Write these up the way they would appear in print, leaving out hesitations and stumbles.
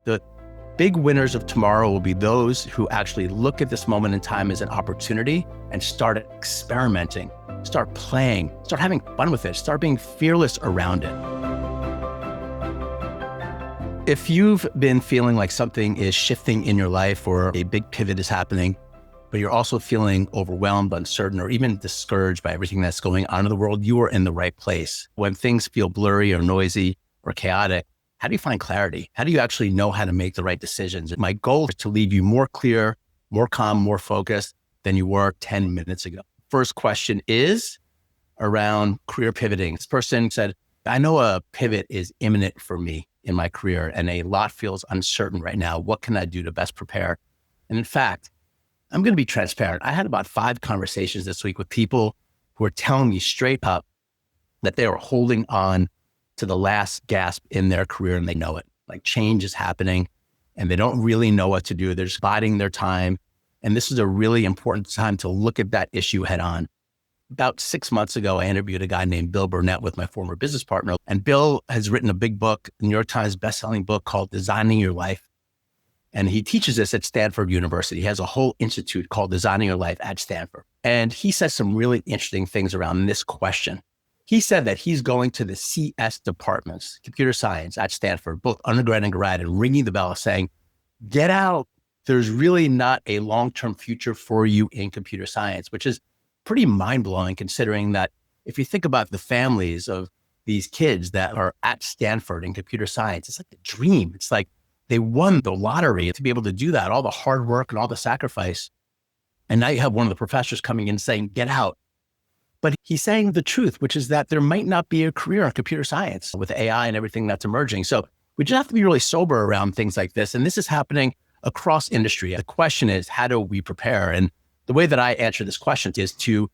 The big winners of tomorrow will be those who actually look at this moment in time as an opportunity and start experimenting, start playing, start having fun with it, start being fearless around it. If you've been feeling like something is shifting in your life or a big pivot is happening, but you're also feeling overwhelmed, uncertain, or even discouraged by everything that's going on in the world, you are in the right place. When things feel blurry or noisy or chaotic, how do you find clarity? How do you actually know how to make the right decisions? My goal is to leave you more clear, more calm, more focused than you were 10 minutes ago. First question is around career pivoting. This person said, I know a pivot is imminent for me in my career and a lot feels uncertain right now. What can I do to best prepare? And in fact, I'm going to be transparent. I had about 5 conversations this week with people who are telling me straight up that they are holding on to the last gasp in their career and they know it. Like change is happening and they don't really know what to do. They're just biding their time. And this is a really important time to look at that issue head on. About 6 months ago, I interviewed a guy named Bill Burnett with my former business partner. And Bill has written a big book, New York Times bestselling book called Designing Your Life. And he teaches this at Stanford University. He has a whole institute called Designing Your Life at Stanford. And he says some really interesting things around this question. He said that he's going to the CS departments, computer science at Stanford, both undergrad and grad, and ringing the bell saying, get out. There's really not a long-term future for you in computer science, which is pretty mind-blowing considering that if you think about the families of these kids that are at Stanford in computer science, it's like a dream. It's like they won the lottery to be able to do that, all the hard work and all the sacrifice. And now you have one of the professors coming in saying, get out. But he's saying the truth, which is that there might not be a career in computer science with AI and everything that's emerging. So we just have to be really sober around things like this. And this is happening across industry. The question is, how do we prepare? And the way that I answer this question is to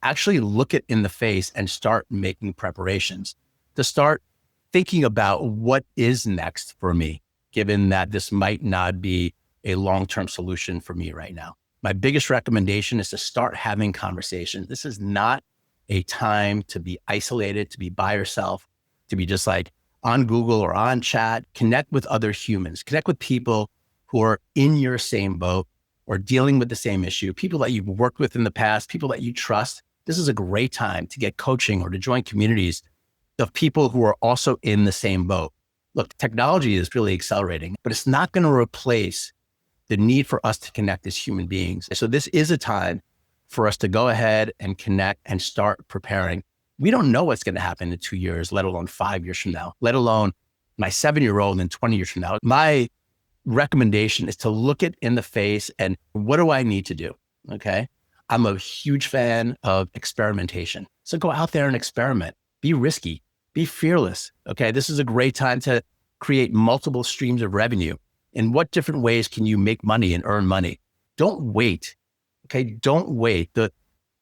actually look it in the face and start making preparations, to start thinking about what is next for me, given that this might not be a long-term solution for me right now. My biggest recommendation is to start having conversations. This is not a time to be isolated, to be by yourself, to be just like on Google or on chat. Connect with other humans, connect with people who are in your same boat or dealing with the same issue, people that you've worked with in the past, people that you trust. This is a great time to get coaching or to join communities of people who are also in the same boat. Look, technology is really accelerating, but it's not going to replace the need for us to connect as human beings. So this is a time for us to go ahead and connect and start preparing. We don't know what's going to happen in 2 years, let alone 5 years from now, let alone my 7-year-old in 20 years from now. My recommendation is to look it in the face and what do I need to do? Okay. I'm a huge fan of experimentation. So go out there and experiment, be risky, be fearless. Okay. This is a great time to create multiple streams of revenue. In what different ways can you make money and earn money? Don't wait. Okay. Don't wait. The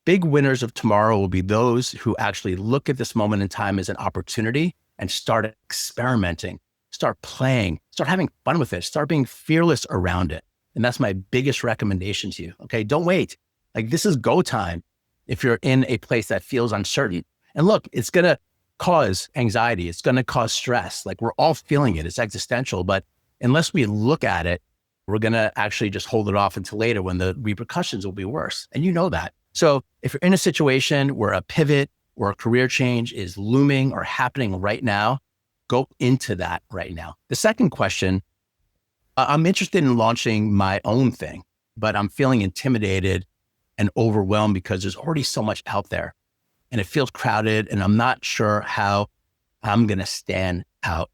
big winners of tomorrow will be those who actually look at this moment in time as an opportunity and start experimenting, start playing, start having fun with it, start being fearless around it. And that's my biggest recommendation to you. Okay. Don't wait. Like this is go time if you're in a place that feels uncertain. And look, it's going to cause anxiety. It's going to cause stress. Like we're all feeling it. It's existential, but unless we look at it, we're going to actually just hold it off until later when the repercussions will be worse. And you know that. So if you're in a situation where a pivot or a career change is looming or happening right now, go into that right now. The second question, I'm interested in launching my own thing, but I'm feeling intimidated and overwhelmed because there's already so much out there and it feels crowded and I'm not sure how I'm going to stand out.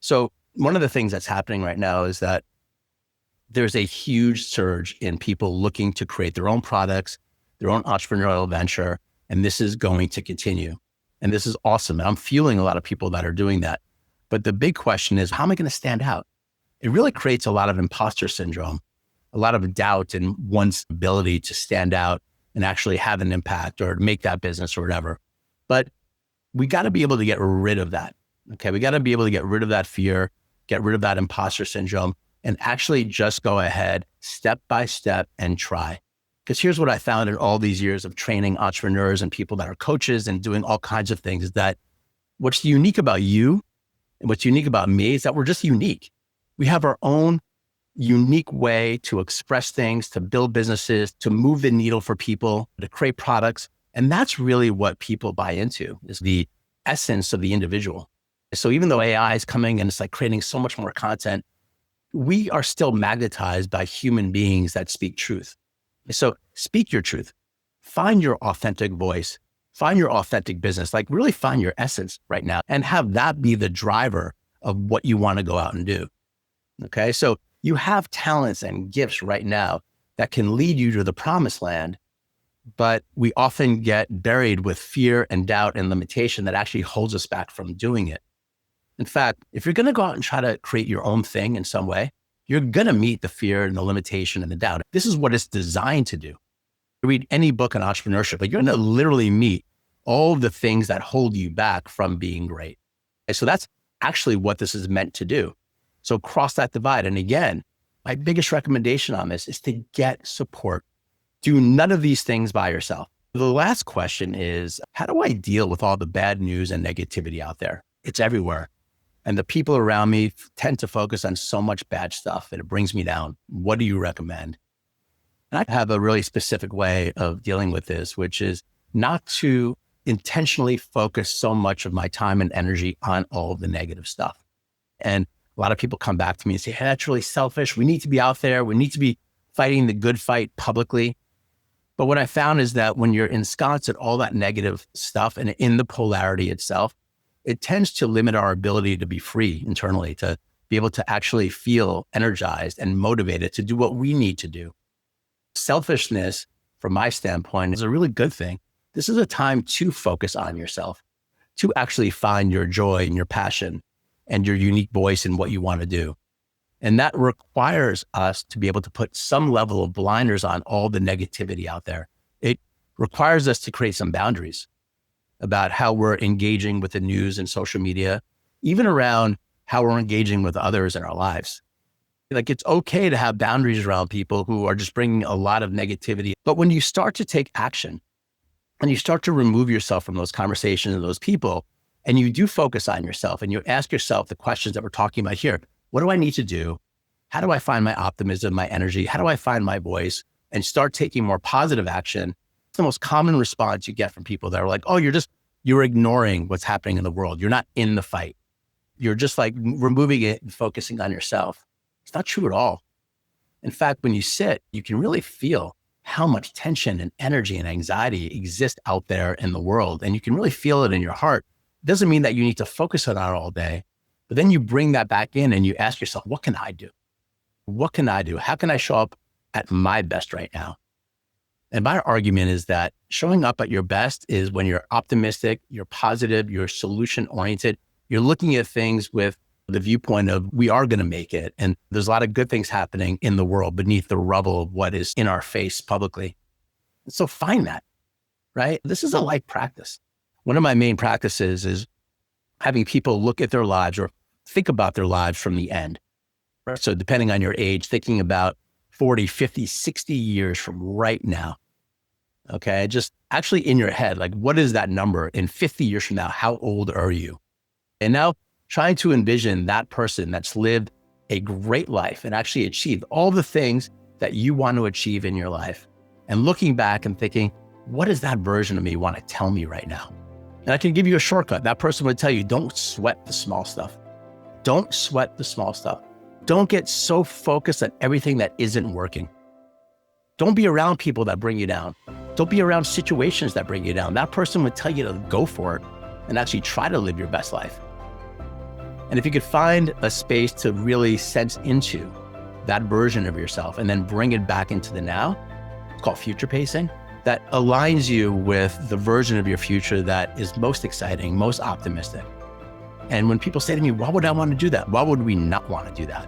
So one of the things that's happening right now is that there's a huge surge in people looking to create their own products, their own entrepreneurial venture, and this is going to continue. And this is awesome. And I'm fueling a lot of people that are doing that. But the big question is, how am I going to stand out? It really creates a lot of imposter syndrome, a lot of doubt in one's ability to stand out and actually have an impact or make that business or whatever. But we got to be able to get rid of that. Okay. We got to be able to get rid of that fear, get rid of that imposter syndrome, and actually just go ahead step by step and try. Because here's what I found in all these years of training entrepreneurs and people that are coaches and doing all kinds of things is that what's unique about you and what's unique about me is that we're just unique. We have our own unique way to express things, to build businesses, to move the needle for people, to create products. And that's really what people buy into, is the essence of the individual. So even though AI is coming and it's like creating so much more content, we are still magnetized by human beings that speak truth. So speak your truth, find your authentic voice, find your authentic business, like really find your essence right now and have that be the driver of what you want to go out and do. Okay. So you have talents and gifts right now that can lead you to the promised land, but we often get buried with fear and doubt and limitation that actually holds us back from doing it. In fact, if you're going to go out and try to create your own thing in some way, you're going to meet the fear and the limitation and the doubt. This is what it's designed to do. Read any book on entrepreneurship, but you're going to literally meet all the things that hold you back from being great. And so that's actually what this is meant to do. So cross that divide. And again, my biggest recommendation on this is to get support. Do none of these things by yourself. The last question is, how do I deal with all the bad news and negativity out there? It's everywhere. And the people around me tend to focus on so much bad stuff that it brings me down. What do you recommend? And I have a really specific way of dealing with this, which is not to intentionally focus so much of my time and energy on all of the negative stuff. And a lot of people come back to me and say, hey, that's really selfish. We need to be out there. We need to be fighting the good fight publicly. But what I found is that when you're ensconced at all that negative stuff and in the polarity itself, it tends to limit our ability to be free internally, to be able to actually feel energized and motivated to do what we need to do. Selfishness, from my standpoint, is a really good thing. This is a time to focus on yourself, to actually find your joy and your passion and your unique voice in what you want to do. And that requires us to be able to put some level of blinders on all the negativity out there. It requires us to create some boundaries about how we're engaging with the news and social media, even around how we're engaging with others in our lives. Like, it's okay to have boundaries around people who are just bringing a lot of negativity. But when you start to take action and you start to remove yourself from those conversations and those people, and you do focus on yourself and you ask yourself the questions that we're talking about here, what do I need to do? How do I find my optimism, my energy? How do I find my voice and start taking more positive action? It's the most common response you get from people that are like, oh, you're ignoring what's happening in the world. You're not in the fight. You're just like removing it and focusing on yourself. It's not true at all. In fact, when you sit, you can really feel how much tension and energy and anxiety exist out there in the world. And you can really feel it in your heart. It doesn't mean that you need to focus on it all day, but then you bring that back in and you ask yourself, what can I do? What can I do? How can I show up at my best right now? And my argument is that showing up at your best is when you're optimistic, you're positive, you're solution oriented, you're looking at things with the viewpoint of we are going to make it. And there's a lot of good things happening in the world beneath the rubble of what is in our face publicly. So find that, right? This is a life practice. One of my main practices is having people look at their lives or think about their lives from the end. Right? So depending on your age, thinking about 40, 50, 60 years from right now. Okay. Just actually in your head, like, what is that number in 50 years from now? How old are you? And now trying to envision that person that's lived a great life and actually achieved all the things that you want to achieve in your life. And looking back and thinking, what does that version of me want to tell me right now? And I can give you a shortcut. That person would tell you, don't sweat the small stuff. Don't sweat the small stuff. Don't get so focused on everything that isn't working. Don't be around people that bring you down. Don't be around situations that bring you down. That person would tell you to go for it and actually try to live your best life. And if you could find a space to really sense into that version of yourself and then bring it back into the now, it's called future pacing, that aligns you with the version of your future that is most exciting, most optimistic. And when people say to me, why would I want to do that? Why would we not want to do that?